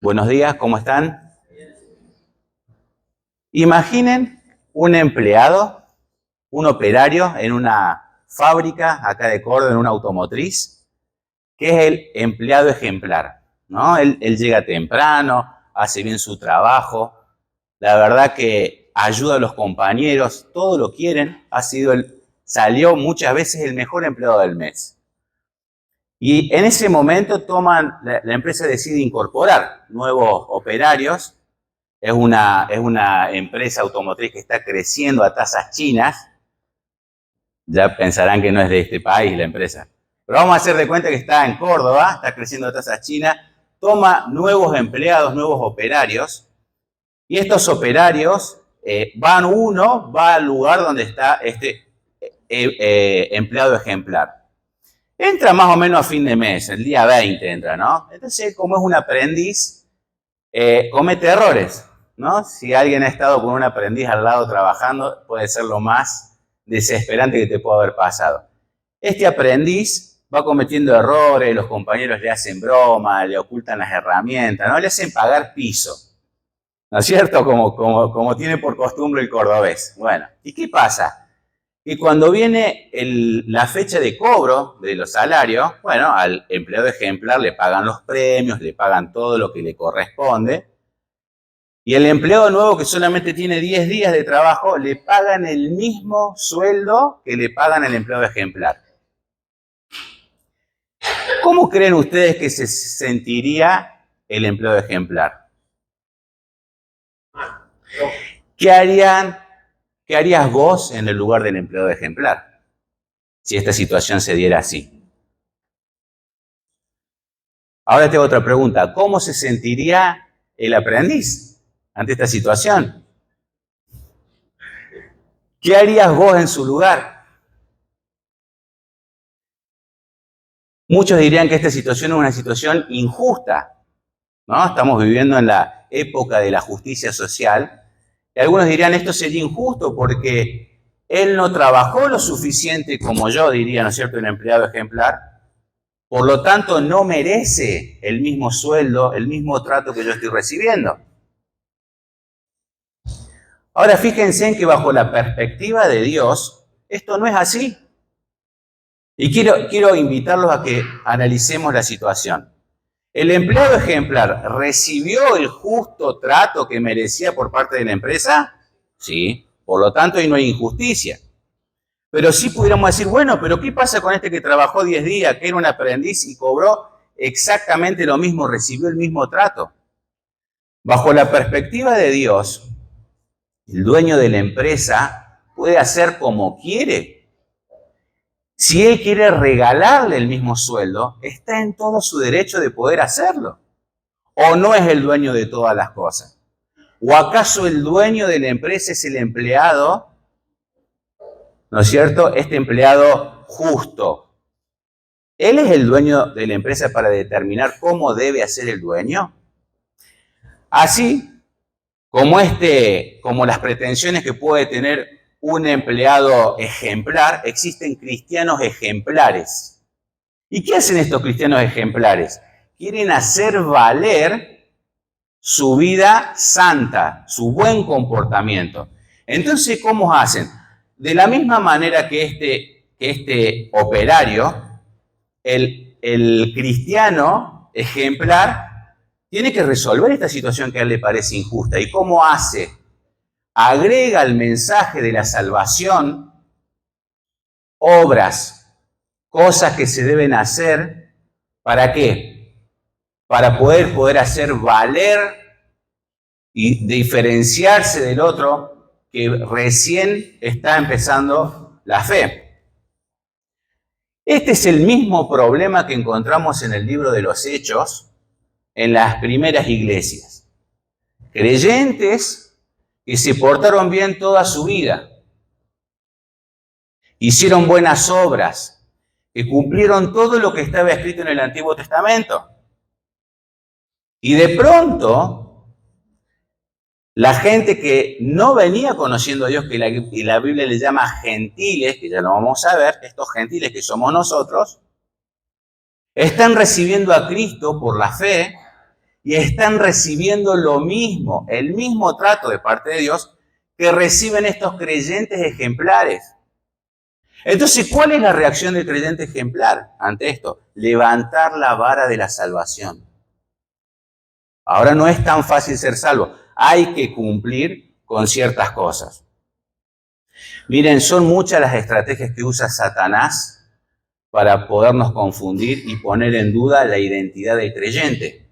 Buenos días, ¿cómo están? Imaginen un empleado, un operario en una fábrica acá de Córdoba, en una automotriz, que es el empleado ejemplar, ¿no? Él llega temprano, hace bien su trabajo, la verdad que ayuda a los compañeros, todo lo quieren, salió muchas veces el mejor empleado del mes. Y en ese momento la empresa decide incorporar nuevos operarios. Es una empresa automotriz que está creciendo a tasas chinas. Ya pensarán que no es de este país la empresa. Pero vamos a hacer de cuenta que está en Córdoba, está creciendo a tasas chinas, toma nuevos empleados, nuevos operarios, y estos operarios va al lugar donde está este empleado ejemplar. Entra más o menos a fin de mes, el día 20 entra, ¿no? Entonces, como es un aprendiz, comete errores, ¿no? Si alguien ha estado con un aprendiz al lado trabajando, puede ser lo más desesperante que te puede haber pasado. Este aprendiz va cometiendo errores, los compañeros le hacen broma, le ocultan las herramientas, ¿no? Le hacen pagar piso, ¿no es cierto? Como tiene por costumbre el cordobés. Bueno, ¿y qué pasa? Y cuando viene la fecha de cobro de los salarios, bueno, al empleado ejemplar le pagan los premios, le pagan todo lo que le corresponde. Y el empleado nuevo que solamente tiene 10 días de trabajo, le pagan el mismo sueldo que le pagan al empleado ejemplar. ¿Cómo creen ustedes que se sentiría el empleado ejemplar? ¿Qué harías vos en el lugar del empleado ejemplar si esta situación se diera así? Ahora tengo otra pregunta. ¿Cómo se sentiría el aprendiz ante esta situación? ¿Qué harías vos en su lugar? Muchos dirían que esta situación es una situación injusta, ¿no? Estamos viviendo en la época de la justicia social. Y algunos dirían, esto sería injusto porque él no trabajó lo suficiente como yo, diría, ¿no es cierto?, un empleado ejemplar. Por lo tanto, no merece el mismo sueldo, el mismo trato que yo estoy recibiendo. Ahora, fíjense en que bajo la perspectiva de Dios, esto no es así. Y quiero invitarlos a que analicemos la situación. ¿El empleado ejemplar recibió el justo trato que merecía por parte de la empresa? Sí, por lo tanto ahí no hay injusticia. Pero sí pudiéramos decir, bueno, pero ¿qué pasa con este que trabajó 10 días, que era un aprendiz y cobró exactamente lo mismo, recibió el mismo trato? Bajo la perspectiva de Dios, el dueño de la empresa puede hacer como quiere. Si él quiere regalarle el mismo sueldo, está en todo su derecho de poder hacerlo. ¿O no es el dueño de todas las cosas? ¿O acaso el dueño de la empresa es el empleado, ¿no es cierto? Este empleado justo. ¿Él es el dueño de la empresa para determinar cómo debe hacer el dueño? Así como las pretensiones que puede tener un empleado ejemplar, existen cristianos ejemplares. ¿Y qué hacen estos cristianos ejemplares? Quieren hacer valer su vida santa, su buen comportamiento. Entonces, ¿cómo hacen? De la misma manera que este operario, el cristiano ejemplar tiene que resolver esta situación que a él le parece injusta. ¿Y cómo hace? Agrega al mensaje de la salvación obras, cosas que se deben hacer. ¿Para qué? Para poder hacer valer y diferenciarse del otro que recién está empezando la fe. Este es el mismo problema que encontramos en el libro de los Hechos, en las primeras iglesias. Creyentes que se portaron bien toda su vida, hicieron buenas obras, que cumplieron todo lo que estaba escrito en el Antiguo Testamento. Y de pronto, la gente que no venía conociendo a Dios, que la Biblia le llama gentiles, que ya lo vamos a ver, estos gentiles que somos nosotros, están recibiendo a Cristo por la fe y están recibiendo lo mismo, el mismo trato de parte de Dios que reciben estos creyentes ejemplares. Entonces, ¿cuál es la reacción del creyente ejemplar ante esto? Levantar la vara de la salvación. Ahora no es tan fácil ser salvo. Hay que cumplir con ciertas cosas. Miren, son muchas las estrategias que usa Satanás para podernos confundir y poner en duda la identidad del creyente.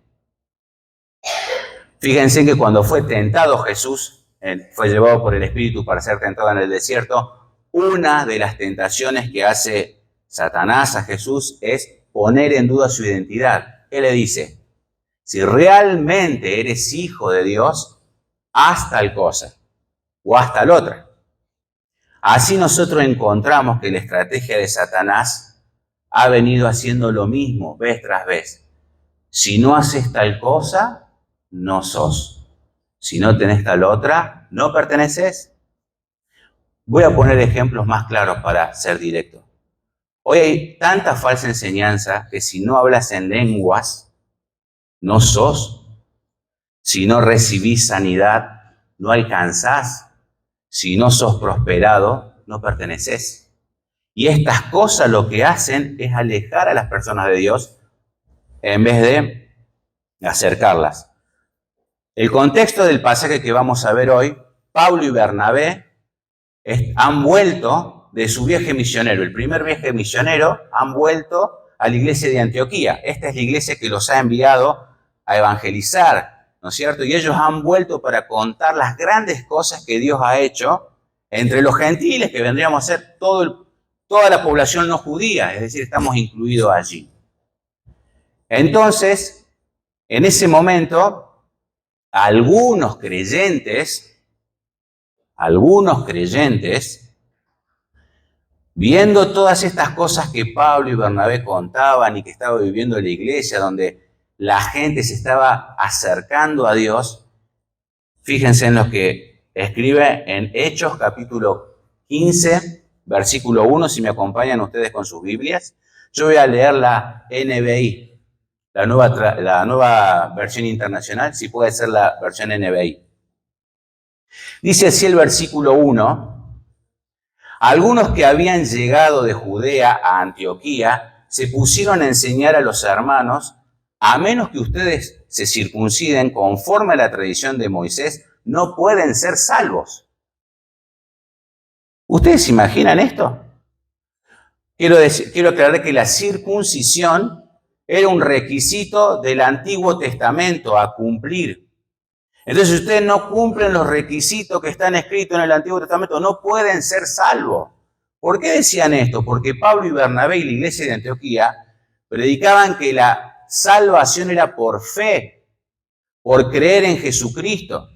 Fíjense que cuando fue tentado Jesús, fue llevado por el Espíritu para ser tentado en el desierto, una de las tentaciones que hace Satanás a Jesús es poner en duda su identidad. Él le dice, si realmente eres hijo de Dios, haz tal cosa o haz tal otra. Así nosotros encontramos que la estrategia de Satanás ha venido haciendo lo mismo vez tras vez. Si no haces tal cosa, no sos. Si no tenés tal otra, no perteneces. Voy a poner ejemplos más claros para ser directo. Hoy hay tanta falsa enseñanza que si no hablas en lenguas, no sos. Si no recibís sanidad, no alcanzás. Si no sos prosperado, no perteneces. Y estas cosas lo que hacen es alejar a las personas de Dios en vez de acercarlas. El contexto del pasaje que vamos a ver hoy, Pablo y Bernabé han vuelto de su viaje misionero, el primer viaje misionero, han vuelto a la iglesia de Antioquía. Esta es la iglesia que los ha enviado a evangelizar, ¿no es cierto? Y ellos han vuelto para contar las grandes cosas que Dios ha hecho entre los gentiles, que vendríamos a ser toda la población no judía, es decir, estamos incluidos allí. Entonces, en ese momento, algunos creyentes, viendo todas estas cosas que Pablo y Bernabé contaban y que estaba viviendo en la iglesia, donde la gente se estaba acercando a Dios, fíjense en lo que escribe en Hechos capítulo 15, versículo 1, si me acompañan ustedes con sus Biblias. Yo voy a leer la NBI, la nueva versión internacional, si puede ser la versión NBI. Dice así el versículo 1, algunos que habían llegado de Judea a Antioquía se pusieron a enseñar a los hermanos, a menos que ustedes se circunciden conforme a la tradición de Moisés, no pueden ser salvos. ¿Ustedes se imaginan esto? Quiero aclarar que la circuncisión era un requisito del Antiguo Testamento a cumplir. Entonces, si ustedes no cumplen los requisitos que están escritos en el Antiguo Testamento, no pueden ser salvos. ¿Por qué decían esto? Porque Pablo y Bernabé y la iglesia de Antioquía predicaban que la salvación era por fe, por creer en Jesucristo,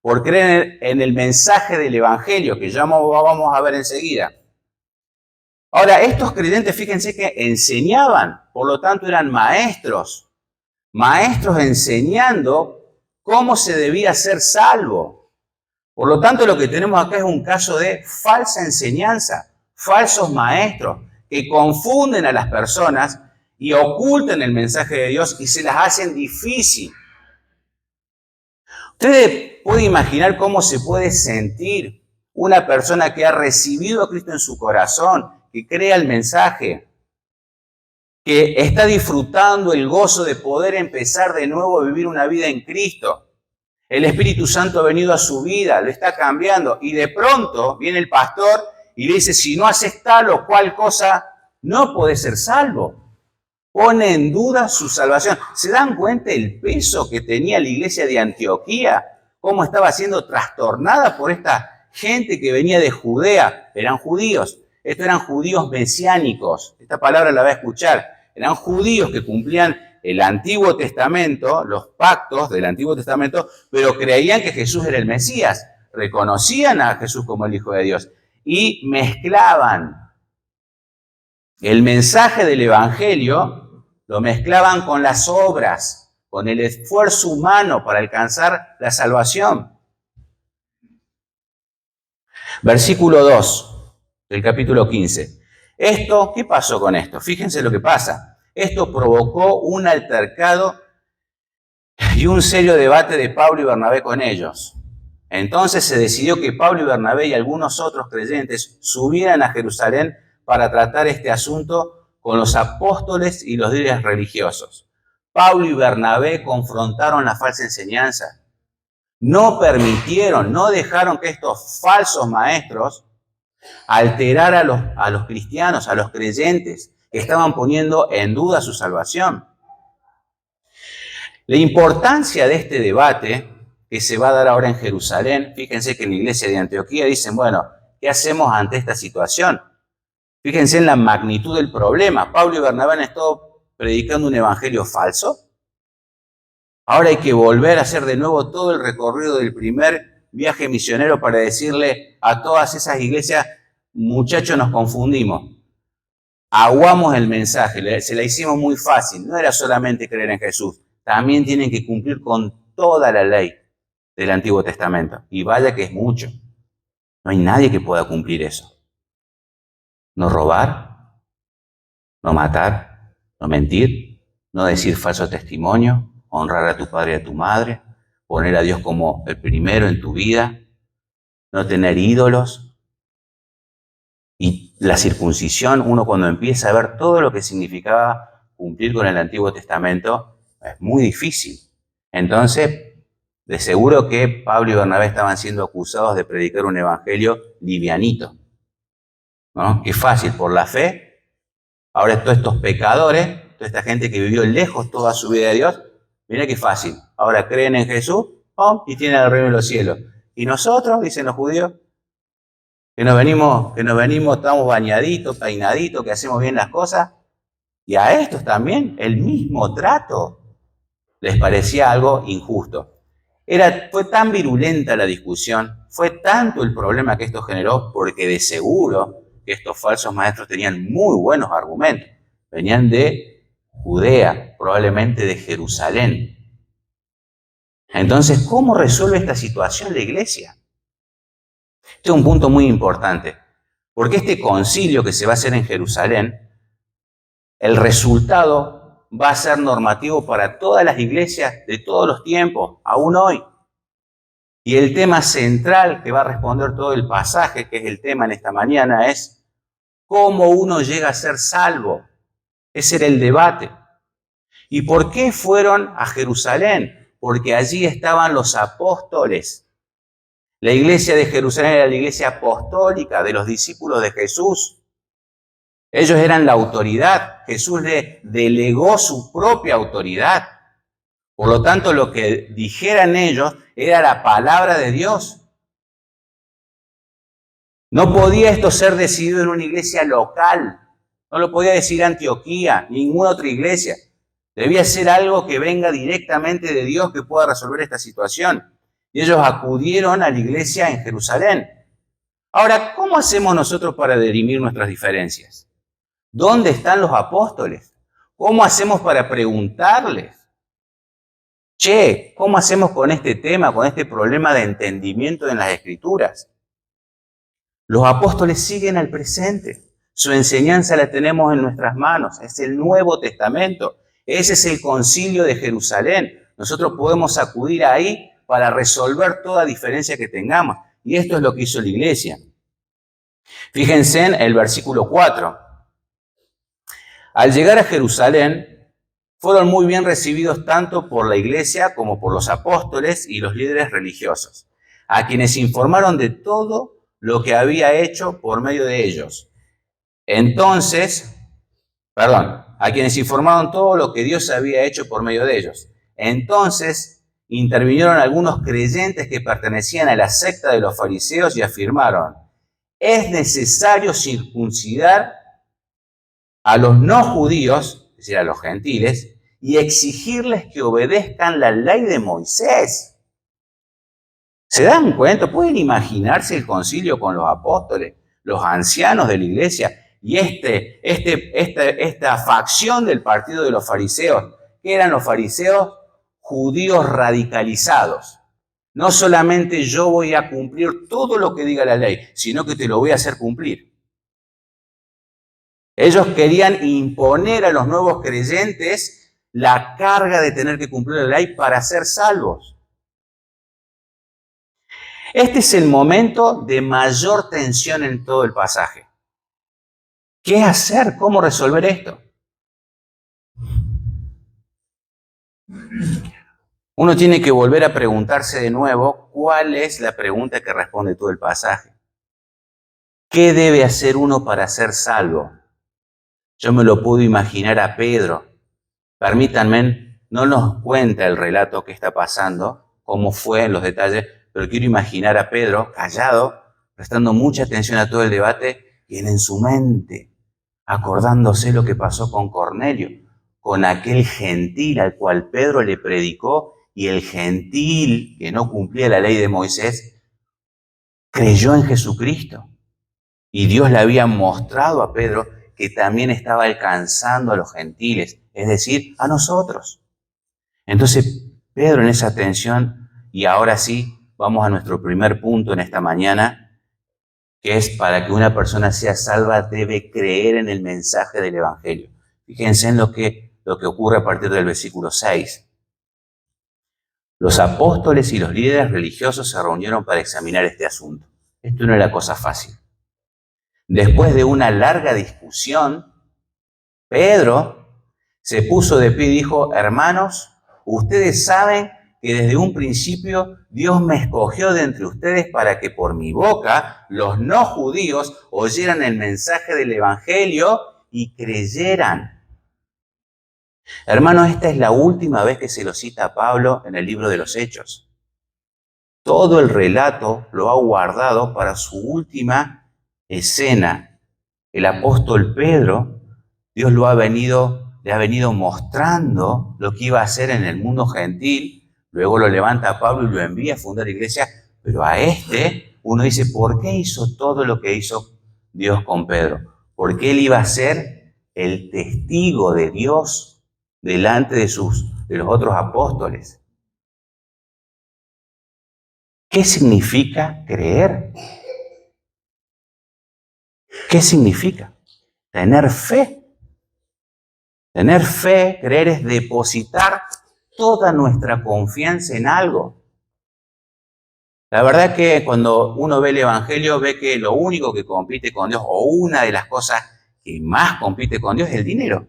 por creer en el mensaje del Evangelio, que ya vamos a ver enseguida. Ahora, estos creyentes, fíjense que enseñaban, por lo tanto eran maestros enseñando cómo se debía ser salvo. Por lo tanto, lo que tenemos acá es un caso de falsa enseñanza, falsos maestros que confunden a las personas y ocultan el mensaje de Dios y se las hacen difícil. Ustedes pueden imaginar cómo se puede sentir una persona que ha recibido a Cristo en su corazón, que crea el mensaje, que está disfrutando el gozo de poder empezar de nuevo a vivir una vida en Cristo. El Espíritu Santo ha venido a su vida, lo está cambiando, y de pronto viene el pastor y le dice, si no haces tal o cual cosa, no podés ser salvo. Pone en duda su salvación. ¿Se dan cuenta el peso que tenía la iglesia de Antioquía? Cómo estaba siendo trastornada por esta gente que venía de Judea. Eran judíos. Estos eran judíos mesiánicos. Esta palabra la va a escuchar. Eran judíos que cumplían el Antiguo Testamento, los pactos del Antiguo Testamento, pero creían que Jesús era el Mesías. Reconocían a Jesús como el Hijo de Dios. Y mezclaban el mensaje del Evangelio, lo mezclaban con las obras, con el esfuerzo humano para alcanzar la salvación. Versículo 2 del capítulo 15. ¿Qué pasó con esto? Fíjense lo que pasa. Esto provocó un altercado y y un serio debate de Pablo y Bernabé con ellos. Entonces se decidió que Pablo y Bernabé y algunos otros creyentes subieran a Jerusalén para tratar este asunto con los apóstoles y los líderes religiosos. Pablo y Bernabé confrontaron la falsa enseñanza. No permitieron, no dejaron que estos falsos maestros alteraran a los cristianos, a los creyentes, que estaban poniendo en duda su salvación. La importancia de este debate que se va a dar ahora en Jerusalén, fíjense que en la iglesia de Antioquía dicen, bueno, ¿qué hacemos ante esta situación? Fíjense en la magnitud del problema. Pablo y Bernabé han estado predicando un evangelio falso. Ahora hay que volver a hacer de nuevo todo el recorrido del primer viaje misionero para decirle a todas esas iglesias, muchachos, nos confundimos. Aguamos el mensaje, se la hicimos muy fácil. No era solamente creer en Jesús, también tienen que cumplir con toda la ley del Antiguo Testamento. Y vaya que es mucho. No hay nadie que pueda cumplir eso. No robar, no matar, no mentir, no decir falso testimonio, honrar a tu padre y a tu madre, poner a Dios como el primero en tu vida, no tener ídolos. Y la circuncisión, uno cuando empieza a ver todo lo que significaba cumplir con el Antiguo Testamento, es muy difícil. Entonces, de seguro que Pablo y Bernabé estaban siendo acusados de predicar un evangelio livianito, ¿no? Qué fácil, por la fe. Ahora todos estos pecadores, toda esta gente que vivió lejos toda su vida de Dios, mira qué fácil. Ahora creen en Jesús, ¡pum!, y tienen el reino de los cielos. Y nosotros, dicen los judíos, que nos venimos, estamos bañaditos, peinaditos, que hacemos bien las cosas. Y a estos también el mismo trato les parecía algo injusto. Fue tan virulenta la discusión, fue tanto el problema que esto generó, porque de seguro que estos falsos maestros tenían muy buenos argumentos. Venían de Judea, probablemente de Jerusalén. Entonces, ¿cómo resuelve esta situación la iglesia? Este es un punto muy importante, porque este concilio que se va a hacer en Jerusalén, el resultado va a ser normativo para todas las iglesias de todos los tiempos, aún hoy. Y el tema central que va a responder todo el pasaje, que es el tema en esta mañana, es cómo uno llega a ser salvo. Ese era el debate. ¿Y por qué fueron a Jerusalén? Porque allí estaban los apóstoles. La iglesia de Jerusalén era la iglesia apostólica de los discípulos de Jesús. Ellos eran la autoridad. Jesús le delegó su propia autoridad. Por lo tanto, lo que dijeran ellos era la palabra de Dios. No podía esto ser decidido en una iglesia local. No lo podía decir Antioquía, ninguna otra iglesia. Debía ser algo que venga directamente de Dios que pueda resolver esta situación. Y ellos acudieron a la iglesia en Jerusalén. Ahora, ¿cómo hacemos nosotros para dirimir nuestras diferencias? ¿Dónde están los apóstoles? ¿Cómo hacemos para preguntarles? Che, ¿cómo hacemos con este tema, con este problema de entendimiento en las Escrituras? Los apóstoles siguen al presente. Su enseñanza la tenemos en nuestras manos. Es el Nuevo Testamento. Ese es el concilio de Jerusalén. Nosotros podemos acudir ahí para resolver toda diferencia que tengamos. Y esto es lo que hizo la iglesia. Fíjense en el versículo 4. Al llegar a Jerusalén, fueron muy bien recibidos tanto por la iglesia como por los apóstoles y los líderes religiosos, a quienes informaron de todo lo que había hecho por medio de ellos. A quienes informaron todo lo que Dios había hecho por medio de ellos. Entonces intervinieron algunos creyentes que pertenecían a la secta de los fariseos y afirmaron: es necesario circuncidar a los no judíos, es decir, a los gentiles, y exigirles que obedezcan la ley de Moisés. ¿Se dan cuenta? ¿Pueden imaginarse el concilio con los apóstoles, los ancianos de la iglesia y esta facción del partido de los fariseos? ¿Qué eran los fariseos? Judíos radicalizados. No solamente yo voy a cumplir todo lo que diga la ley, sino que te lo voy a hacer cumplir. Ellos querían imponer a los nuevos creyentes la carga de tener que cumplir la ley para ser salvos. Este es el momento de mayor tensión en todo el pasaje. ¿Qué hacer? ¿Cómo resolver esto? Uno tiene que volver a preguntarse de nuevo cuál es la pregunta que responde todo el pasaje. ¿Qué debe hacer uno para ser salvo? Yo me lo puedo imaginar a Pedro. Permítanme, no nos cuenta el relato que está pasando, cómo fue en los detalles, pero quiero imaginar a Pedro callado, prestando mucha atención a todo el debate, y él en su mente, acordándose lo que pasó con Cornelio, con aquel gentil al cual Pedro le predicó, y el gentil que no cumplía la ley de Moisés, creyó en Jesucristo. Y Dios le había mostrado a Pedro que también estaba alcanzando a los gentiles, es decir, a nosotros. Entonces, Pedro en esa tensión, y ahora sí, vamos a nuestro primer punto en esta mañana, que es para que una persona sea salva debe creer en el mensaje del Evangelio. Fíjense en lo que ocurre a partir del versículo 6. Los apóstoles y los líderes religiosos se reunieron para examinar este asunto. Esto no era cosa fácil. Después de una larga discusión, Pedro se puso de pie y dijo: hermanos, ustedes saben que desde un principio Dios me escogió de entre ustedes para que por mi boca los no judíos oyeran el mensaje del Evangelio y creyeran. Hermanos, esta es la última vez que se lo cita a Pablo en el libro de los Hechos. Todo el relato lo ha guardado para su última escena. El apóstol Pedro, Dios le ha venido mostrando lo que iba a hacer en el mundo gentil. Luego lo levanta a Pablo y lo envía a fundar iglesia. Pero a uno dice, ¿por qué hizo todo lo que hizo Dios con Pedro? Porque él iba a ser el testigo de Dios delante de los otros apóstoles. ¿Qué significa creer? ¿Qué significa? Tener fe. Tener fe, creer, es depositar toda nuestra confianza en algo. La verdad es que cuando uno ve el Evangelio, ve que lo único que compite con Dios, o una de las cosas que más compite con Dios, es el dinero.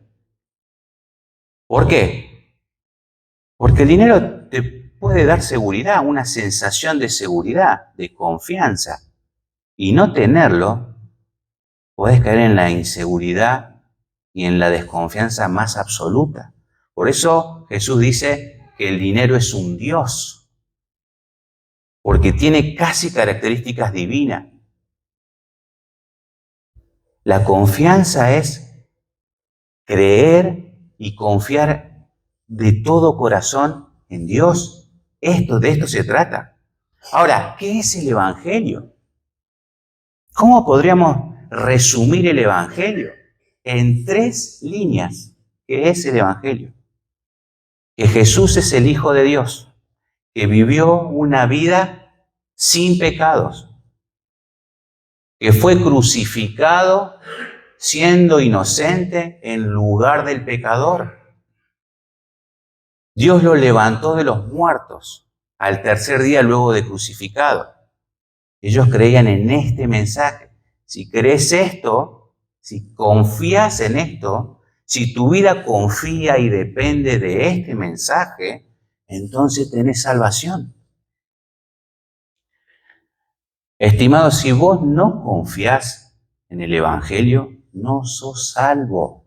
¿Por qué? Porque el dinero te puede dar seguridad, una sensación de seguridad, de confianza. Y no tenerlo, podés caer en la inseguridad y en la desconfianza más absoluta. Por eso Jesús dice que el dinero es un dios, porque tiene casi características divinas. La confianza es creer y confiar de todo corazón en Dios. De esto se trata. Ahora, ¿qué es el Evangelio? ¿Cómo podríamos resumir el Evangelio? En 3 líneas. ¿Qué es el Evangelio? Que Jesús es el Hijo de Dios, que vivió una vida sin pecados, que fue crucificado siendo inocente en lugar del pecador. Dios lo levantó de los muertos al tercer día luego de crucificado. Ellos creían en este mensaje. Si crees esto, si confías en esto, si tu vida confía y depende de este mensaje, entonces tenés salvación. Estimados, si vos no confías en el Evangelio, no sos salvo.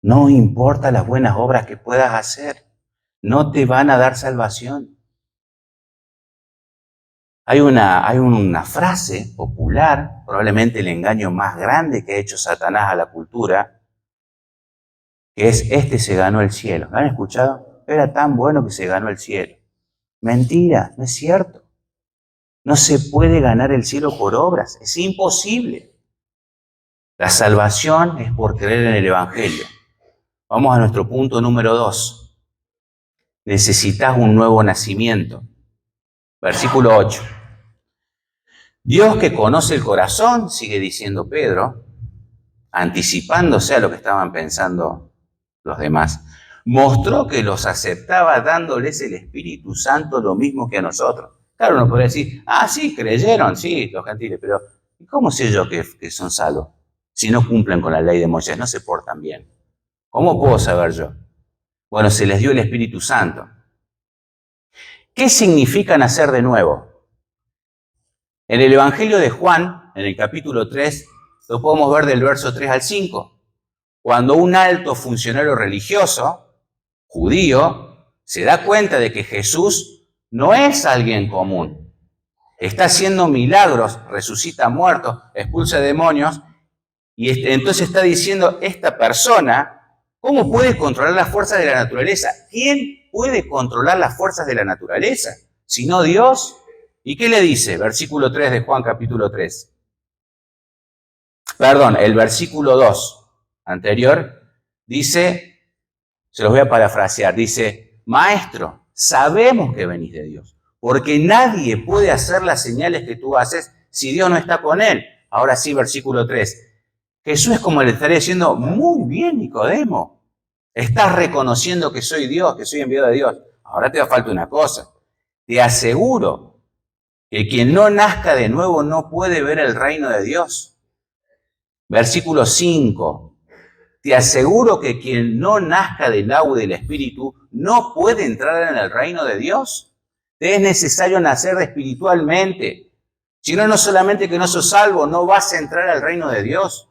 No importa las buenas obras que puedas hacer, no te van a dar salvación. Hay una frase popular, probablemente el engaño más grande que ha hecho Satanás a la cultura, que es: este se ganó el cielo. ¿Lo han escuchado? Era tan bueno que se ganó el cielo. Mentira, no es cierto. No se puede ganar el cielo por obras, es imposible. La salvación es por creer en el Evangelio. Vamos a nuestro punto número 2. Necesitas un nuevo nacimiento. Versículo 8. Dios, que conoce el corazón, sigue diciendo Pedro, anticipándose a lo que estaban pensando los demás, mostró que los aceptaba dándoles el Espíritu Santo lo mismo que a nosotros. Claro, uno podría decir, sí, creyeron, sí, los gentiles, pero ¿cómo sé yo que son salvos? Si no cumplen con la ley de Moisés, no se portan bien. ¿Cómo puedo saber yo? Bueno, se les dio el Espíritu Santo. ¿Qué significa nacer de nuevo? En el Evangelio de Juan, en el capítulo 3, lo podemos ver del verso 3 al 5. Cuando un alto funcionario religioso, judío, se da cuenta de que Jesús no es alguien común. Está haciendo milagros, resucita muertos, expulsa demonios, y entonces está diciendo, esta persona, ¿cómo puede controlar las fuerzas de la naturaleza? ¿Quién puede controlar las fuerzas de la naturaleza? ¿Sino Dios? ¿Y qué le dice? Versículo 3 de Juan capítulo 3. Perdón, el versículo 2 anterior dice, se los voy a parafrasear, dice, Maestro, sabemos que venís de Dios, porque nadie puede hacer las señales que tú haces si Dios no está con él. Ahora sí, versículo 3. Jesús es como le estaría diciendo, muy bien, Nicodemo, estás reconociendo que soy Dios, que soy enviado de Dios. Ahora te falta una cosa, te aseguro que quien no nazca de nuevo no puede ver el reino de Dios. Versículo 5. Te aseguro que quien no nazca del agua y del Espíritu no puede entrar en el reino de Dios. Te es necesario nacer espiritualmente. Si no, no solamente que no sos salvo, no vas a entrar al reino de Dios.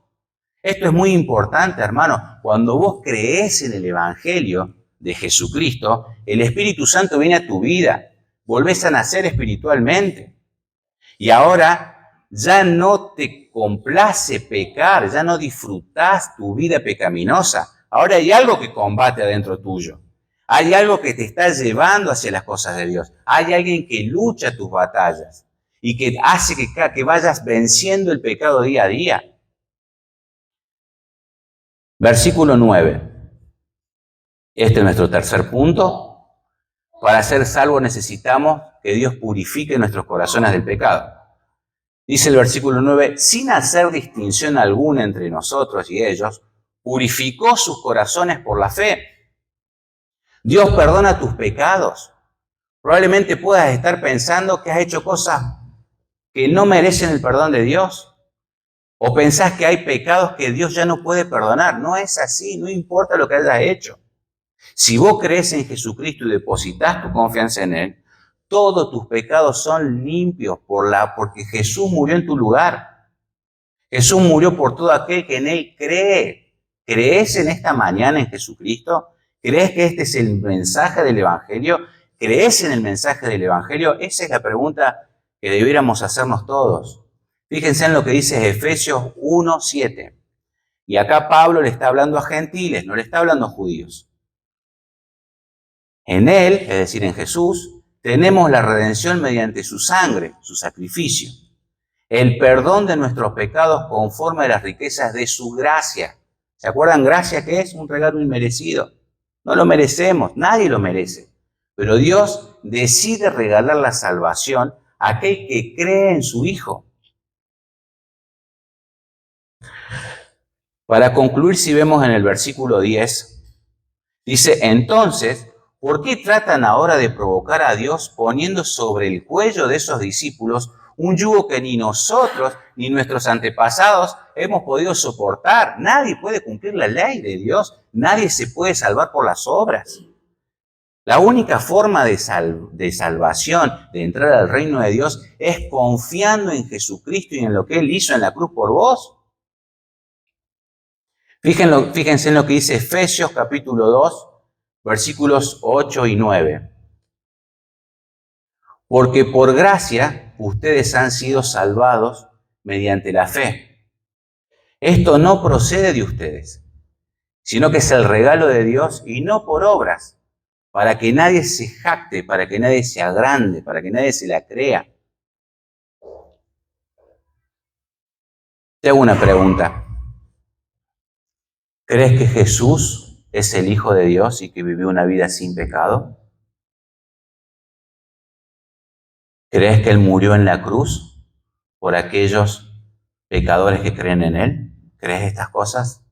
Esto es muy importante, hermano. Cuando vos creés en el Evangelio de Jesucristo, el Espíritu Santo viene a tu vida. Volvés a nacer espiritualmente. Y ahora ya no te complace pecar, ya no disfrutás tu vida pecaminosa. Ahora hay algo que combate adentro tuyo. Hay algo que te está llevando hacia las cosas de Dios. Hay alguien que lucha tus batallas y que hace que vayas venciendo el pecado día a día. Versículo 9. Este es nuestro tercer punto. Para ser salvos necesitamos que Dios purifique nuestros corazones del pecado. Dice el versículo 9, sin hacer distinción alguna entre nosotros y ellos, purificó sus corazones por la fe. Dios perdona tus pecados. Probablemente puedas estar pensando que has hecho cosas que no merecen el perdón de Dios. O pensás que hay pecados que Dios ya no puede perdonar. No es así, no importa lo que hayas hecho. Si vos crees en Jesucristo y depositas tu confianza en Él, todos tus pecados son limpios porque Jesús murió en tu lugar. Jesús murió por todo aquel que en Él cree. ¿Crees en esta mañana en Jesucristo? ¿Crees que este es el mensaje del Evangelio? ¿Crees en el mensaje del Evangelio? Esa es la pregunta que debiéramos hacernos todos. Fíjense en lo que dice Efesios 1:7. Y acá Pablo le está hablando a gentiles, no le está hablando a judíos. En Él, es decir, en Jesús, tenemos la redención mediante su sangre, su sacrificio. El perdón de nuestros pecados conforme a las riquezas de su gracia. ¿Se acuerdan? Gracia, ¿qué es? Un regalo inmerecido. No lo merecemos, nadie lo merece. Pero Dios decide regalar la salvación a aquel que cree en su Hijo. Para concluir, si vemos en el versículo 10, dice, entonces, ¿por qué tratan ahora de provocar a Dios poniendo sobre el cuello de esos discípulos un yugo que ni nosotros ni nuestros antepasados hemos podido soportar? Nadie puede cumplir la ley de Dios, nadie se puede salvar por las obras. La única forma de salvación, de entrar al reino de Dios, es confiando en Jesucristo y en lo que Él hizo en la cruz por vos. Fíjense en lo que dice Efesios capítulo 2, versículos 8 y 9. Porque por gracia ustedes han sido salvados mediante la fe. Esto no procede de ustedes, sino que es el regalo de Dios y no por obras, para que nadie se jacte, para que nadie se agrande, para que nadie se la crea. Te hago una pregunta. ¿Crees que Jesús es el Hijo de Dios y que vivió una vida sin pecado? ¿Crees que Él murió en la cruz por aquellos pecadores que creen en Él? ¿Crees estas cosas?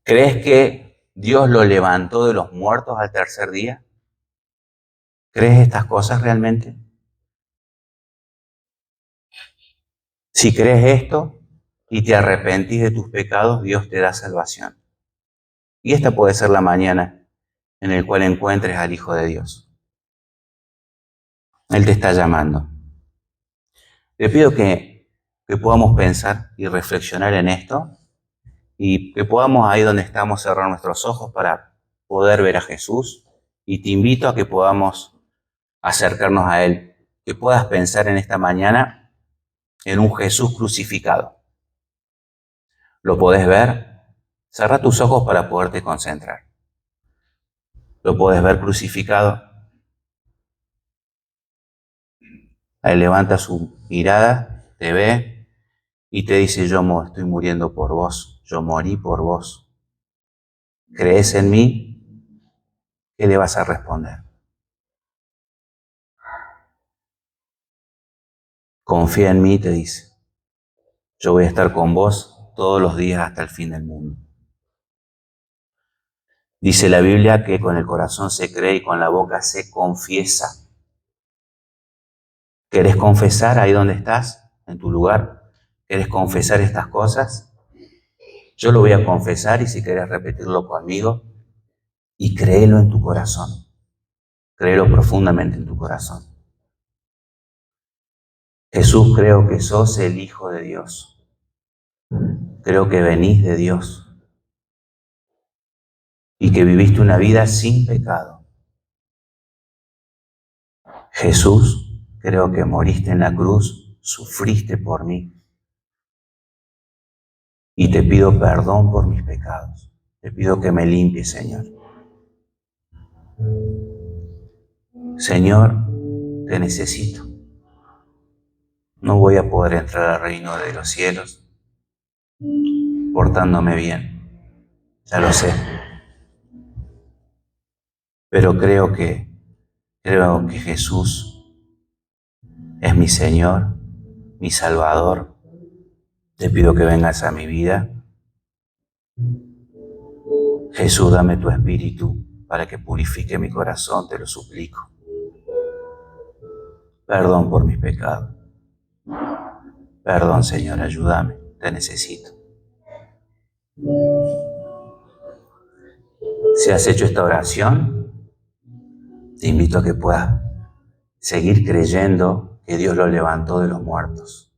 ¿Crees que Dios lo levantó de los muertos al tercer día? ¿Crees estas cosas realmente? Si crees esto y te arrepentís de tus pecados, Dios te da salvación. Y esta puede ser la mañana en la cual encuentres al Hijo de Dios. Él te está llamando. Te pido que podamos pensar y reflexionar en esto y que podamos ahí donde estamos cerrar nuestros ojos para poder ver a Jesús. Y te invito a que podamos acercarnos a Él, que puedas pensar en esta mañana en un Jesús crucificado. ¿Lo podés ver? Cerra tus ojos para poderte concentrar. ¿Lo podés ver crucificado? Él levanta su mirada, te ve y te dice, yo estoy muriendo por vos, yo morí por vos. ¿Crees en mí? ¿Qué le vas a responder? Confía en mí, te dice. Yo voy a estar con vos todos los días hasta el fin del mundo. Dice la Biblia que con el corazón se cree y con la boca se confiesa. ¿Querés confesar ahí donde estás, en tu lugar? ¿Querés confesar estas cosas? Yo lo voy a confesar y si querés repetirlo conmigo, y créelo en tu corazón. Créelo profundamente en tu corazón. Jesús, creo que sos el Hijo de Dios. Creo que venís de Dios y que viviste una vida sin pecado. Jesús, creo que moriste en la cruz, sufriste por mí. Y te pido perdón por mis pecados. Te pido que me limpies, Señor. Señor, te necesito. No voy a poder entrar al reino de los cielos portándome bien. Ya lo sé. Pero creo que Jesús es mi Señor, mi Salvador. Te pido que vengas a mi vida. Jesús, dame tu espíritu para que purifique mi corazón, te lo suplico. Perdón por mis pecados. Perdón, Señor, ayúdame, te necesito. Si has hecho esta oración, te invito a que puedas seguir creyendo que Dios lo levantó de los muertos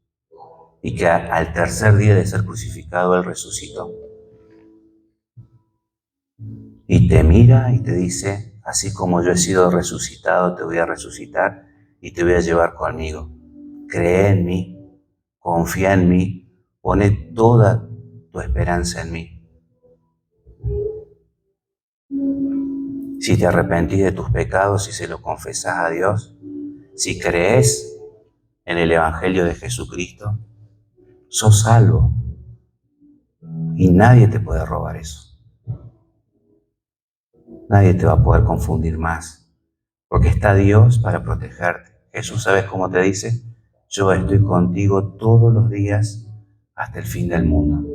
y que al tercer día de ser crucificado Él resucitó. Y te mira y te dice, así como yo he sido resucitado, te voy a resucitar y te voy a llevar conmigo. Cree en mí, confía en mí, pone toda tu esperanza en mí. Si te arrepentís de tus pecados y se lo confesás a Dios, si crees en el Evangelio de Jesucristo, sos salvo y nadie te puede robar eso. Nadie te va a poder confundir más, porque está Dios para protegerte. Jesús, ¿sabes cómo te dice? Yo estoy contigo todos los días hasta el fin del mundo.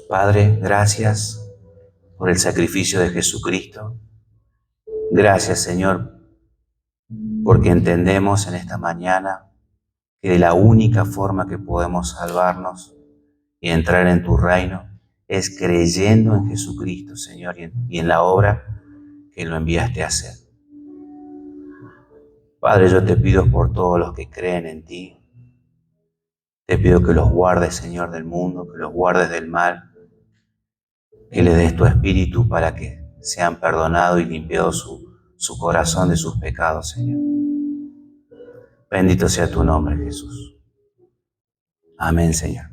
Padre, gracias por el sacrificio de Jesucristo. Gracias, Señor, porque entendemos en esta mañana que la única forma que podemos salvarnos y entrar en tu reino es creyendo en Jesucristo, Señor, y en la obra que lo enviaste a hacer. Padre, yo te pido por todos los que creen en ti. Te pido que los guardes, Señor, del mundo, que los guardes del mal, que les des tu espíritu para que sean perdonados y limpiados su corazón de sus pecados, Señor. Bendito sea tu nombre, Jesús. Amén, Señor.